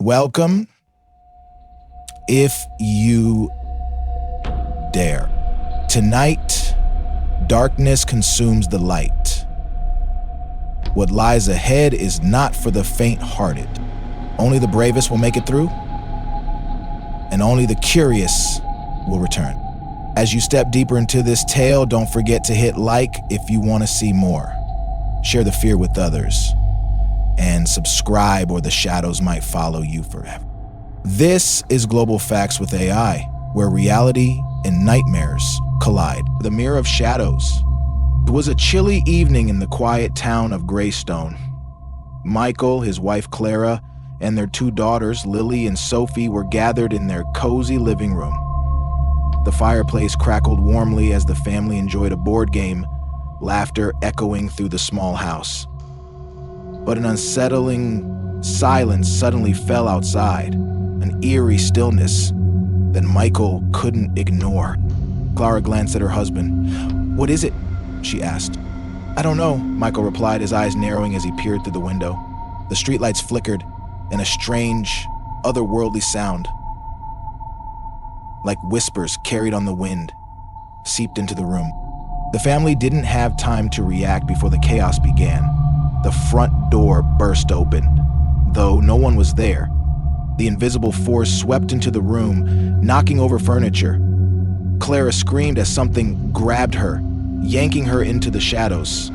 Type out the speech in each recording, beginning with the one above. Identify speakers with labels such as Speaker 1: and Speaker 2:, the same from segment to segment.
Speaker 1: Welcome, if you dare. Tonight, darkness consumes the light. What lies ahead is not for the faint-hearted. Only the bravest will make it through, and only the curious will return. As you step deeper into this tale, don't forget to hit like if you want to see more. Share the fear with others, and subscribe or the shadows might follow you forever. This is Global Facts with AI, where reality and nightmares collide. The Mirror of Shadows. It was a chilly evening in the quiet town of Greystone. Michael, his wife Clara, and their two daughters, Lily and Sophie, were gathered in their cozy living room. The fireplace crackled warmly as the family enjoyed a board game, laughter echoing through the small house. But an unsettling silence suddenly fell outside, an eerie stillness that Michael couldn't ignore. Clara glanced at her husband. "What is it?" she asked. "I don't know," Michael replied, his eyes narrowing as he peered through the window. The streetlights flickered, and a strange, otherworldly sound, like whispers carried on the wind, seeped into the room. The family didn't have time to react before the chaos began. The front door burst open. Though no one was there, the invisible force swept into the room, knocking over furniture. Clara screamed as something grabbed her, yanking her into the shadows.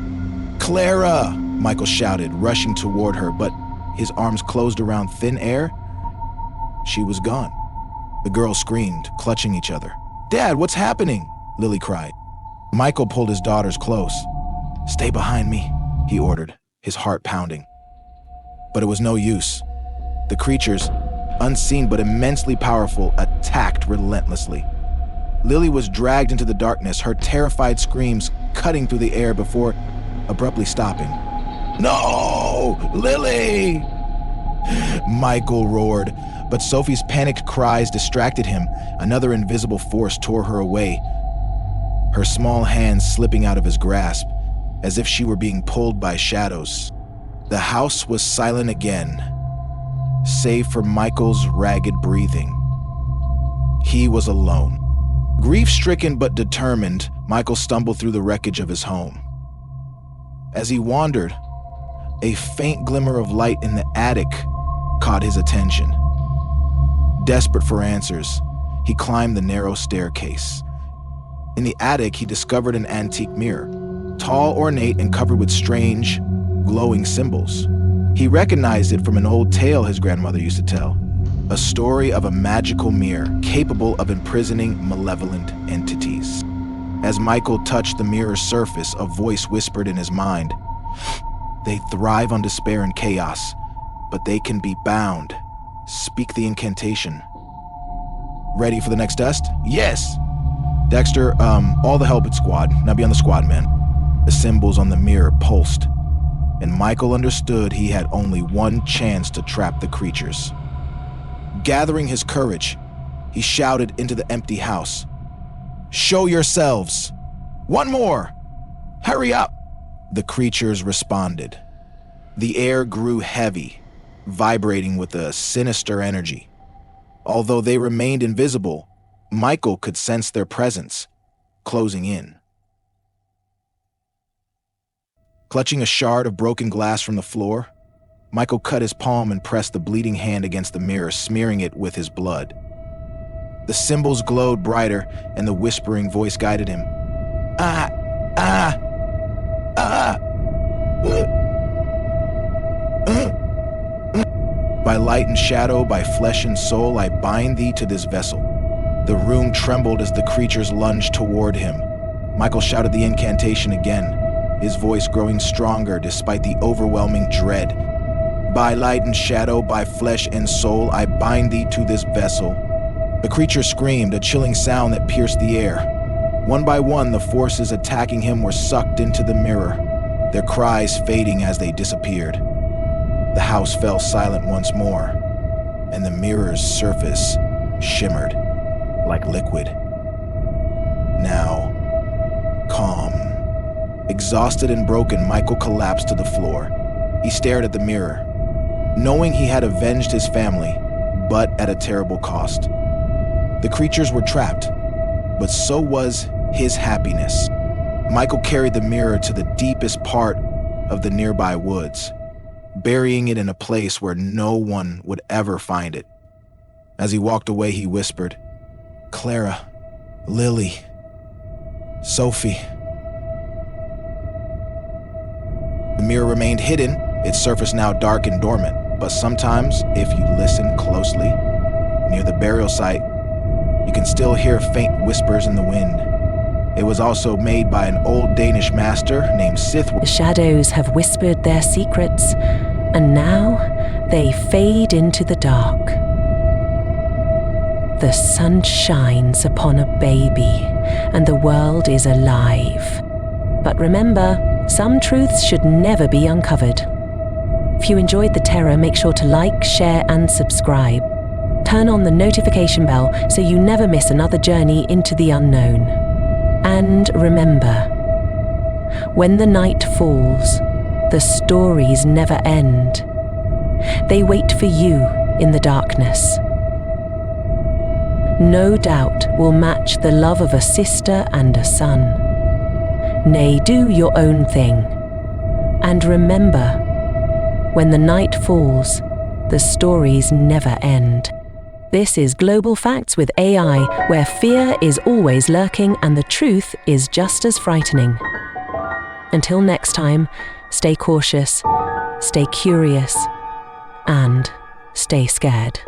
Speaker 1: "Clara!" Michael shouted, rushing toward her, but his arms closed around thin air. She was gone. The girls screamed, clutching each other. "Dad, what's happening?" Lily cried. Michael pulled his daughters close. "Stay behind me," he ordered, his heart pounding. But it was no use. The creatures, unseen but immensely powerful, attacked relentlessly. Lily was dragged into the darkness, her terrified screams cutting through the air before abruptly stopping. "No! Lily!" Michael roared, but Sophie's panicked cries distracted him. Another invisible force tore her away, her small hands slipping out of his grasp, as if she were being pulled by shadows. The house was silent again, save for Michael's ragged breathing. He was alone. Grief-stricken but determined, Michael stumbled through the wreckage of his home. As he wandered, a faint glimmer of light in the attic caught his attention. Desperate for answers, he climbed the narrow staircase. In the attic, he discovered an antique mirror, tall, ornate, and covered with strange, glowing symbols. He recognized it from an old tale his grandmother used to tell, a story of a magical mirror capable of imprisoning malevolent entities. As Michael touched the mirror's surface, a voice whispered in his mind, "They thrive on despair and chaos, but they can be bound. Speak the incantation." "Ready for the next test?" "Yes." "Dexter, all the help at squad. Now be on the squad, man." The symbols on the mirror pulsed, and Michael understood he had only one chance to trap the creatures. Gathering his courage, he shouted into the empty house, "Show yourselves! One more! Hurry up!" The creatures responded. The air grew heavy, vibrating with a sinister energy. Although they remained invisible, Michael could sense their presence, closing in. Clutching a shard of broken glass from the floor, Michael cut his palm and pressed the bleeding hand against the mirror, smearing it with his blood. The symbols glowed brighter, and the whispering voice guided him. "Ah! Ah! Ah! By light and shadow, by flesh and soul, I bind thee to this vessel." The room trembled as the creatures lunged toward him. Michael shouted the incantation again, his voice growing stronger despite the overwhelming dread. "By light and shadow, by flesh and soul, I bind thee to this vessel." The creature screamed, a chilling sound that pierced the air. One by one, the forces attacking him were sucked into the mirror, their cries fading as they disappeared. The house fell silent once more, and the mirror's surface shimmered like liquid. Now, calm. Exhausted and broken, Michael collapsed to the floor. He stared at the mirror. knowing he had avenged his family, but at a terrible cost. The creatures were trapped, but so was his happiness. Michael carried the mirror to the deepest part of the nearby woods, burying it in a place where no one would ever find it. As he walked away, he whispered, "Clara, Lily, Sophie." The mirror remained hidden, its surface now dark and dormant, but sometimes, if you listen closely, near the burial site, you can still hear faint whispers in the wind. It was also made by an old Danish master named Sith.
Speaker 2: The shadows have whispered their secrets, and now they fade into the dark. The sun shines upon a baby, and the world is alive. But remember, some truths should never be uncovered. If you enjoyed the terror, make sure to like, share, and subscribe. Turn on the notification bell so you never miss another journey into the unknown. And remember, when the night falls, the stories never end. They wait for you in the darkness. No doubt will match the love of a sister and a son. Nay, do your own thing. And remember, when the night falls, the stories never end. This is Global Facts with AI, where fear is always lurking and the truth is just as frightening. Until next time, stay cautious, stay curious, and stay scared.